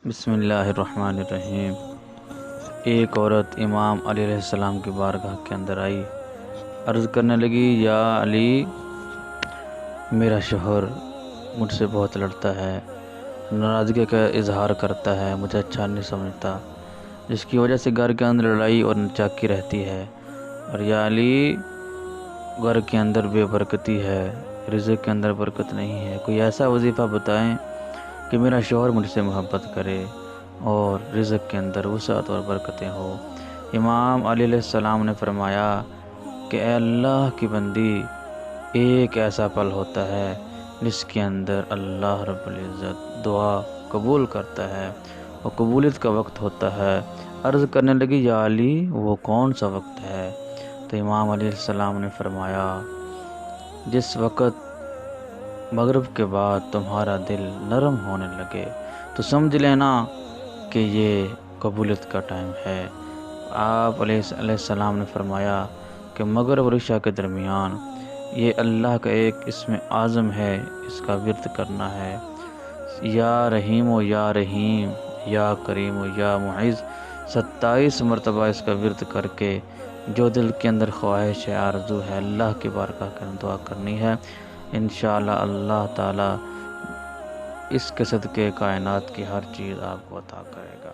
بسم اللہ الرحمن الرحیم۔ ایک عورت امام علی علیہ السلام کی بارگاہ کے اندر آئی، عرض کرنے لگی، یا علی، میرا شوہر مجھ سے بہت لڑتا ہے، ناراضگی کا اظہار کرتا ہے، مجھے اچھا نہیں سمجھتا، جس کی وجہ سے گھر کے اندر لڑائی اور نچاکی رہتی ہے، اور یا علی، گھر کے اندر بے برکتی ہے، رزق کے اندر برکت نہیں ہے، کوئی ایسا وظیفہ بتائیں کہ میرا شوہر مجھ سے محبت کرے اور رزق کے اندر وسعت اور برکتیں ہو۔ امام علی علیہ السلام نے فرمایا کہ اے اللہ کی بندی، ایک ایسا پل ہوتا ہے جس کے اندر اللہ رب العزت دعا قبول کرتا ہے اور قبولیت کا وقت ہوتا ہے۔ عرض کرنے لگی، یا علی، وہ کون سا وقت ہے؟ تو امام علیہ السلام نے فرمایا، جس وقت مغرب کے بعد تمہارا دل نرم ہونے لگے تو سمجھ لینا کہ یہ قبولیت کا ٹائم ہے۔ آپ علیہ السلام نے فرمایا کہ مغرب اور عشاء کے درمیان یہ اللہ کا ایک اسم اعظم ہے، اس کا ورد کرنا ہے، یا رحیم و یا رحیم، یا کریم و یا معز، 27 مرتبہ اس کا ورد کر کے جو دل کے اندر خواہش ہے، آرزو ہے، اللہ کی بارگاہ کے اندر دعا کرنی ہے۔ انشاءاللہ اللہ تعالیٰ اس کے صدقے کائنات کی ہر چیز آپ کو عطا کرے گا۔